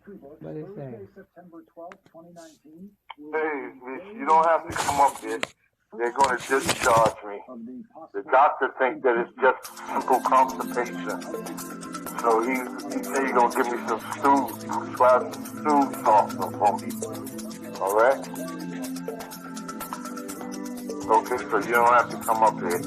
What is that? Hey, you don't have to come up here. They're going to discharge me. The doctor thinks that it's just simple constipation. So he said he's going to give me some stew, prescribe some stew softener for me. All right? Okay, so you don't have to come up here.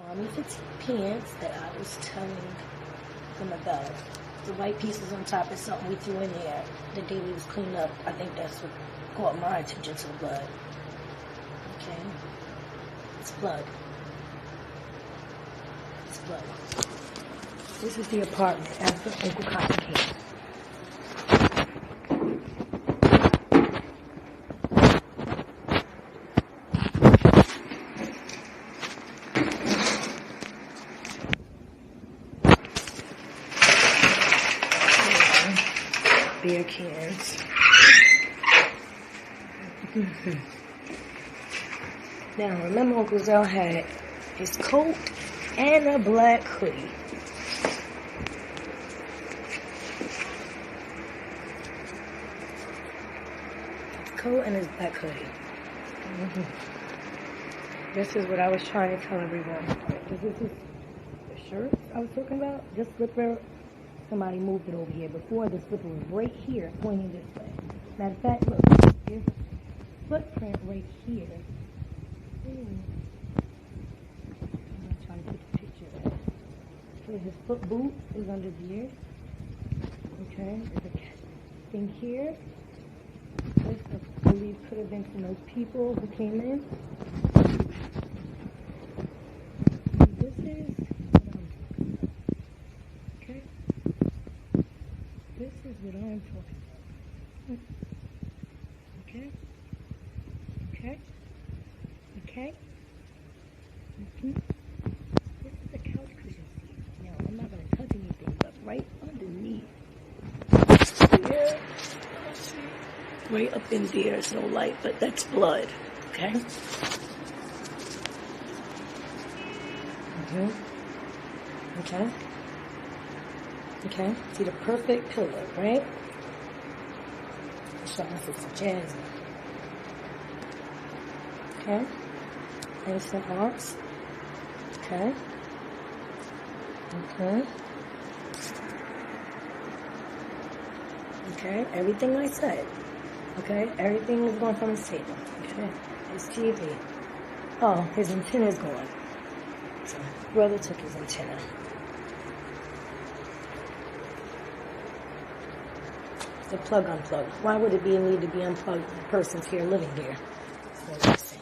Army fatigue pants that I was telling them about. The white pieces on top is something we threw in there the day we was cleaning up. I think that's what caught my attention to the blood. Okay? It's blood. It's blood. This is the apartment after Uncle Cotton came. Beer cans. Now, remember Uncle Zell had his coat and a black hoodie. His coat and his black hoodie. This is what I was trying to tell everyone. This is the shirt I was talking about. This slipper. Somebody moved it over here. Before, the slipper was right here, pointing this way. Matter of fact, look, there's a footprint right here. I'm not trying to take a picture of that. Okay, his foot boot is under here. Okay, there's a thing here. This, I believe, could have been from those people who came in. This is, okay. This is what I'm talking about. Okay? Okay? Okay? This is the couch cushion seat. Now, I'm not going to touch anything, but right underneath there, right up in there is no light, but that's blood. Okay? Okay? Okay, see the perfect pillow, right? I'll show my sister Jazzy. Okay, innocent marks. Okay. Okay. Okay, everything I said. Okay, everything is going from his table. Okay, his TV. Oh, his antenna's gone. So, brother took his antenna. The plug unplugged. Why would it be a need to be unplugged if the person's here living here? That's what I'm saying.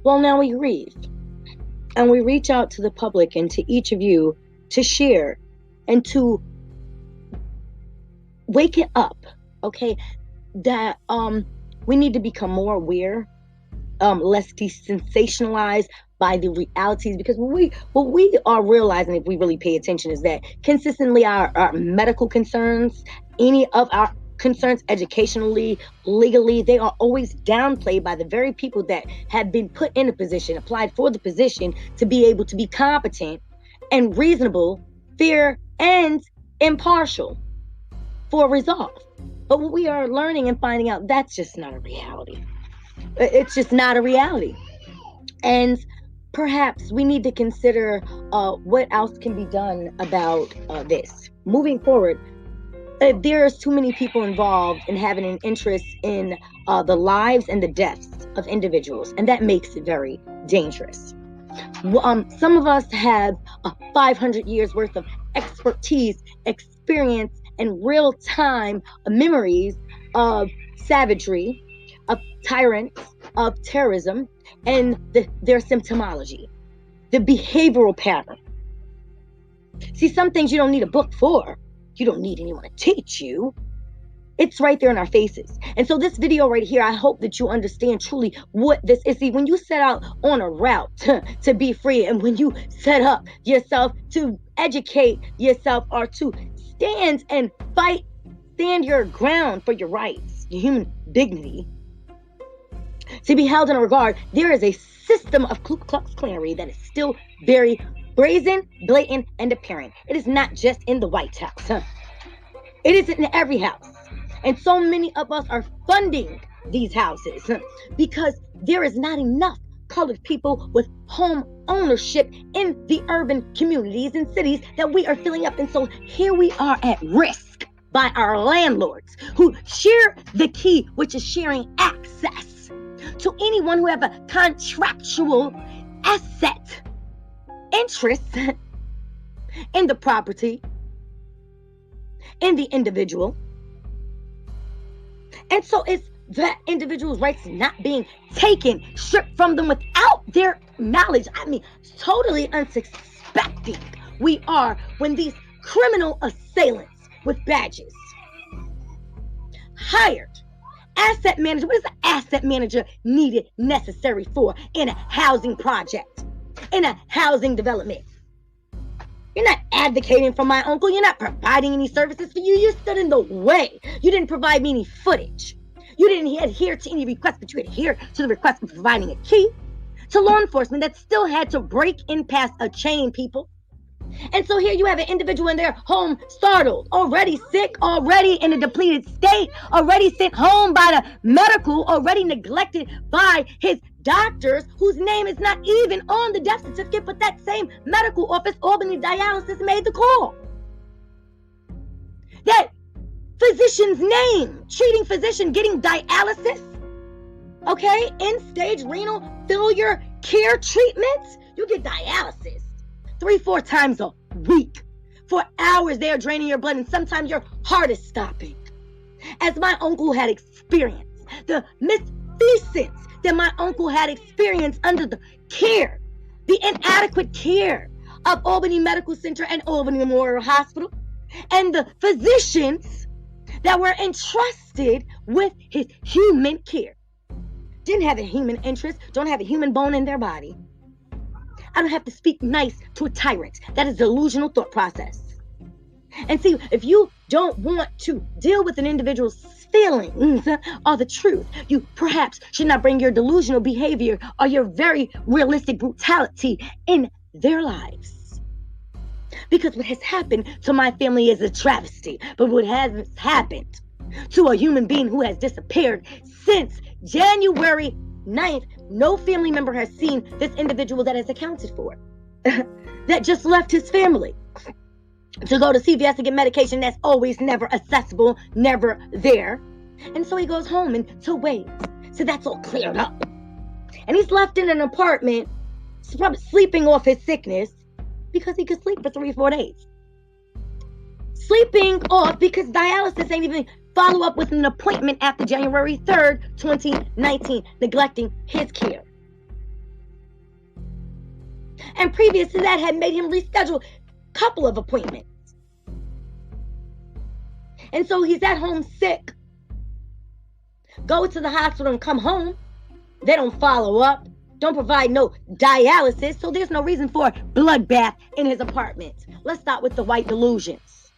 Well, now we grieve, and we reach out to the public and to each of you to share and to wake it up, okay? That we need to become more aware, less desensationalized by the realities, because what we are realizing, if we really pay attention, is that consistently our medical concerns, any of our concerns educationally, legally, they are always downplayed by the very people that have been put in a position, applied for the position to be able to be competent and reasonable, fair, and impartial for resolve. But what we are learning and finding out, that's just not a reality. It's just not a reality. And perhaps we need to consider what else can be done about this. Moving forward, there's too many people involved in having an interest in the lives and the deaths of individuals, and that makes it very dangerous. Some of us have 500 years worth of expertise, experience, and real-time memories of savagery, of tyrants, of terrorism, and their symptomology, the behavioral pattern. See, some things you don't need a book for. You don't need anyone to teach you. It's right there in our faces. And so this video right here, I hope that you understand truly what this is. See, when you set out on a route to be free, and when you set up yourself to educate yourself or to stand and fight, stand your ground for your rights, your human dignity, to be held in regard, there is a system of Ku Klux Klanery that is still very brazen, blatant, and apparent. It is not just in the White House. It is in every house. And so many of us are funding these houses because there is not enough colored people with home ownership in the urban communities and cities that we are filling up. And so here we are at risk by our landlords who share the key, which is sharing access to anyone who have a contractual asset interest in the property, in the individual. And so it's that individual's rights not being taken, stripped from them without their knowledge. I mean, totally unsuspecting we are when these criminal assailants with badges hired asset manager. What is an asset manager needed, necessary for in a housing project, in a housing development? You're not advocating for my uncle. You're not providing any services for you. You stood in the way. You didn't provide me any footage. You didn't adhere to any request, but you adhere to the request of providing a key to law enforcement that still had to break in past a chain, people. And so here you have an individual in their home, startled, already sick, already in a depleted state, already sent home by the medical, already neglected by his doctors, whose name is not even on the death certificate, but that same medical office, Albany Dialysis, made the call. That physician's name, treating physician, getting dialysis, okay, end-stage renal failure care treatments, you get dialysis 3-4 times a week. For hours they are draining your blood, and sometimes your heart is stopping. As my uncle had experienced, the misfeasance that my uncle had experienced under the care, the inadequate care of Albany Medical Center and Albany Memorial Hospital, and the physicians that were entrusted with his human care didn't have a human interest, don't have a human bone in their body. I don't have to speak nice to a tyrant. That is delusional thought process. And see, if you don't want to deal with an individual's feelings or the truth, you perhaps should not bring your delusional behavior or your very realistic brutality in their lives. Because what has happened to my family is a travesty. But what has happened to a human being who has disappeared since January 9th, No family member has seen this individual that is accounted for, that just left his family to go to CVS to get medication that's always never accessible, never there. And so he goes home in 2 ways. So that's all cleared up. And he's left in an apartment, probably sleeping off his sickness because he could sleep for 3 or 4 days. Sleeping off because dialysis ain't even follow up with an appointment after January 3rd, 2019, neglecting his care. And previous to that had made him reschedule a couple of appointments. And so he's at home sick. Go to the hospital and come home. They don't follow up. Don't provide no dialysis. So there's no reason for a bloodbath in his apartment. Let's start with the white delusions.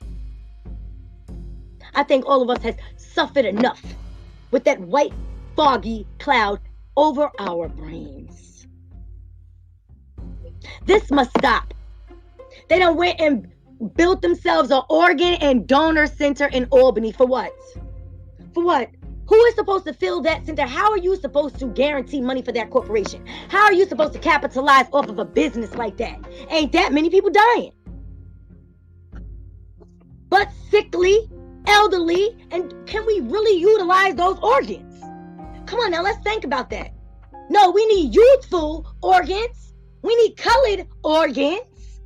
I think all of us has suffered enough with that white foggy cloud over our brains. This must stop. They done went and built themselves an organ and donor center in Albany. For what? For what? Who is supposed to fill that center? How are you supposed to guarantee money for that corporation? How are you supposed to capitalize off of a business like that? Ain't that many people dying? But sickly, elderly, and can we really utilize those organs? Come on now, let's think about that. No, we need youthful organs. We need colored organs.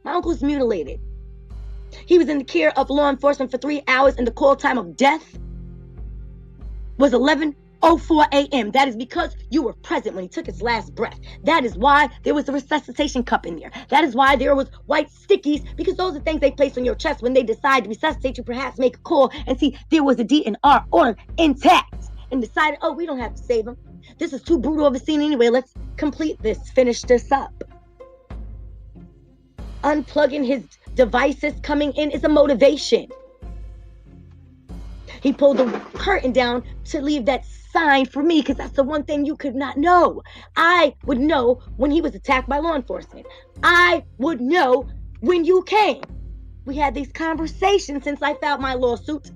My uncle's mutilated. He was in the care of law enforcement for 3 hours, and the call time of death was 11:04 a.m. That is because you were present when he took his last breath. That is why there was a resuscitation cup in there. That is why there was white stickies, because those are things they place on your chest when they decide to resuscitate you, perhaps make a call and see there was a DNR organ intact and decided, oh, we don't have to save him. This is too brutal of a scene anyway. Let's complete this, finish this up. Unplugging his devices coming in is a motivation. He pulled the curtain down to leave that sign for me, because that's the one thing you could not know. I would know when he was attacked by law enforcement. I would know when you came. We had these conversations since I filed my lawsuit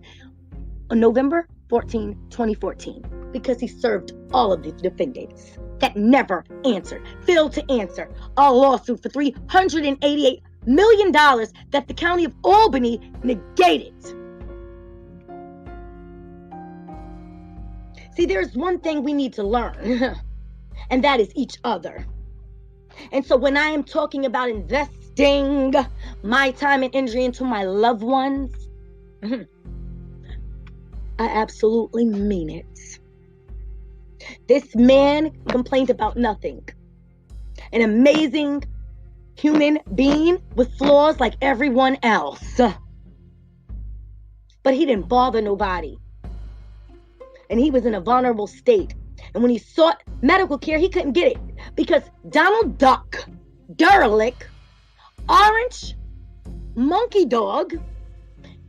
on November 14, 2014, because he served all of the defendants that never answered, failed to answer a lawsuit for $388 million that the county of Albany negated. See, there's one thing we need to learn, and that is each other. And so when I am talking about investing my time and energy into my loved ones, I absolutely mean it. This man complained about nothing. An amazing human being with flaws like everyone else. But he didn't bother nobody. And he was in a vulnerable state. And when he sought medical care, he couldn't get it because Donald Duck, Derelict, Orange, Monkey Dog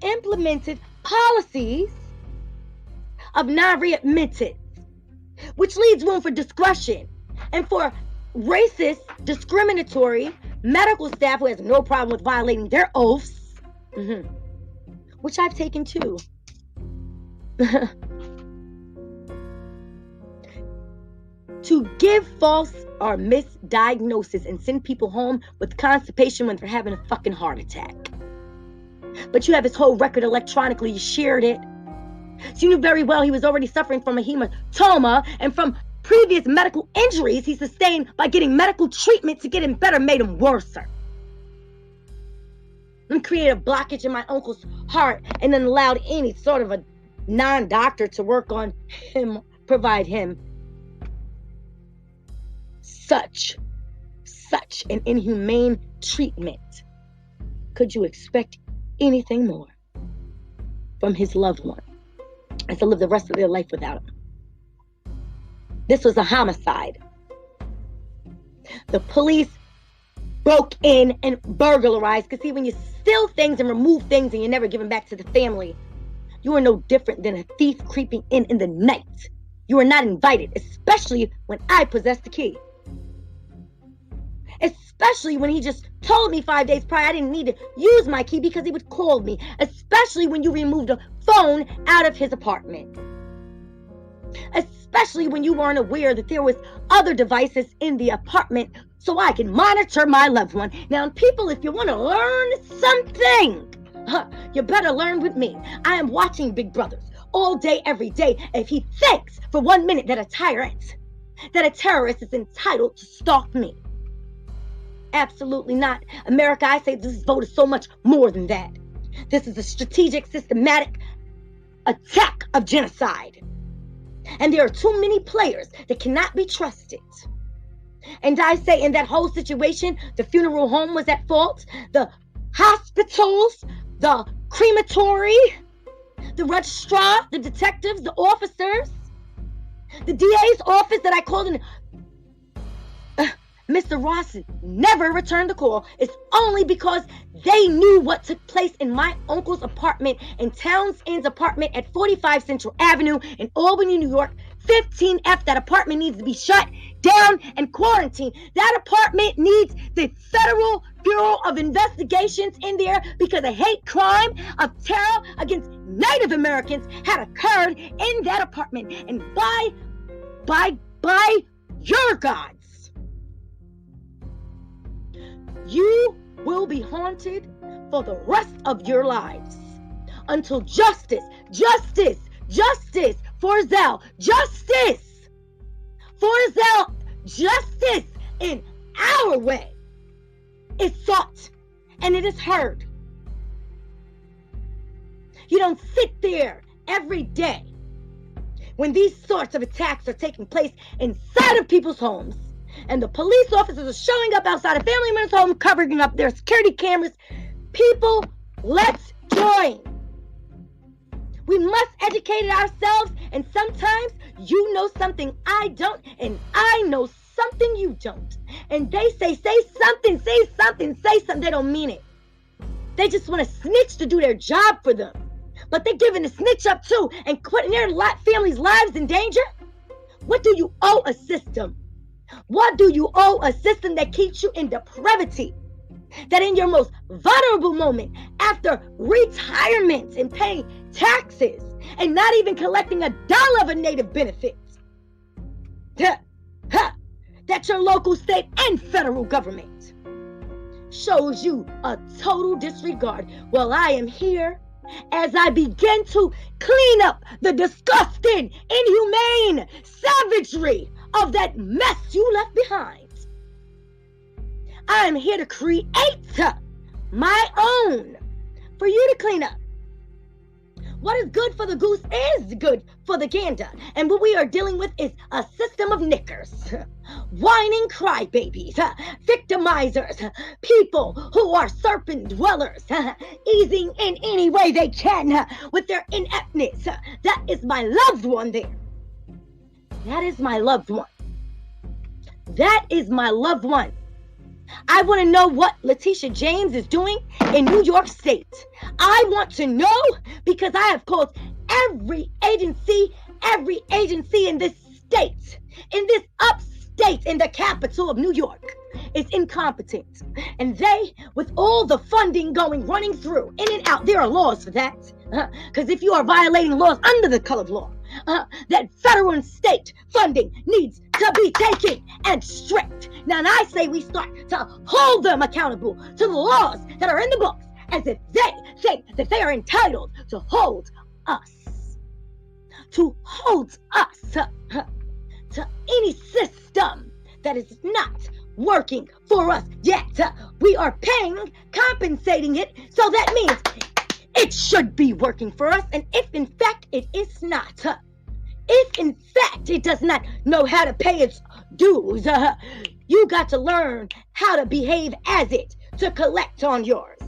implemented policies of non-readmittance, which leaves room for discretion and for racist, discriminatory medical staff who has no problem with violating their oaths, which I've taken too. To give false or misdiagnosis and send people home with constipation when they're having a fucking heart attack. But you have his whole record electronically, you shared it. So you knew very well he was already suffering from a hematoma and from previous medical injuries he sustained by getting medical treatment to get him better made him worse. And created a blockage in my uncle's heart and then allowed any sort of a non-doctor to work on him, provide him such an inhumane treatment. Could you expect anything more from his loved one and to live the rest of their life without him? This was a homicide. The police broke in and burglarized, because see, when you steal things and remove things and you never give them back to the family, you are no different than a thief creeping in the night. You are not invited, especially when I possess the key. Especially when he just told me 5 days prior I didn't need to use my key because he would call me. Especially when you removed a phone out of his apartment. especially when you weren't aware that there was other devices in the apartment so I can monitor my loved one. Now, people, if you want to learn something, you better learn with me. I am watching Big Brothers all day, every day. If he thinks for 1 minute that a tyrant, that a terrorist is entitled to stalk me, absolutely not. America, I say this vote is so much more than that. This is a strategic, systematic attack of genocide. And there are too many players that cannot be trusted. And I say in that whole situation, the funeral home was at fault, the hospitals, the crematory, the registrar, the detectives, the officers, the DA's office that I called in. Mr. Ross never returned the call. It's only because they knew what took place in my uncle's apartment, in Townsend's apartment at 45 Central Avenue in Albany, New York, 15F. That apartment needs to be shut down and quarantined. That apartment needs the Federal Bureau of Investigations in there because a hate crime of terror against Native Americans had occurred in that apartment. And by your gods, you will be haunted for the rest of your lives until justice for Zell, justice in our way is sought and it is heard. You don't sit there every day when these sorts of attacks are taking place inside of people's homes and the police officers are showing up outside a family member's home, covering up their security cameras. People, let's join. We must educate ourselves, and sometimes you know something I don't, and I know something you don't. And they say something. They don't mean it. They just want to snitch to do their job for them. But they're giving the snitch up too and putting their families' lives in danger. What do you owe a system? What do you owe a system that keeps you in depravity? That in your most vulnerable moment, after retirement and paying taxes and not even collecting $1 of a native benefits, that your local, state, and federal government shows you a total disregard. Well, I am here as I begin to clean up the disgusting, inhumane savagery of that mess you left behind. I am here to create my own for you to clean up. What is good for the goose is good for the gander. And what we are dealing with is a system of knickers, whining crybabies, victimizers, people who are serpent dwellers, easing in any way they can with their ineptness. That is my loved one there. That is my loved one. That is my loved one. I want to know what Letitia James is doing in New York State. I want to know because I have called every agency in this state, in this upstate, in the capital of New York, is incompetent. And they, with all the funding running through, in and out, there are laws for that. Because if you are violating laws under the colored law, that federal and state funding needs to be taken and strict. Now, and I say we start to hold them accountable to the laws that are in the books as if they think that they are entitled to hold us. To any system that is not working for us yet. We are compensating it, so that means it should be working for us. And if in fact it is not, if in fact it does not know how to pay its dues, you got to learn how to behave as it to collect on yours.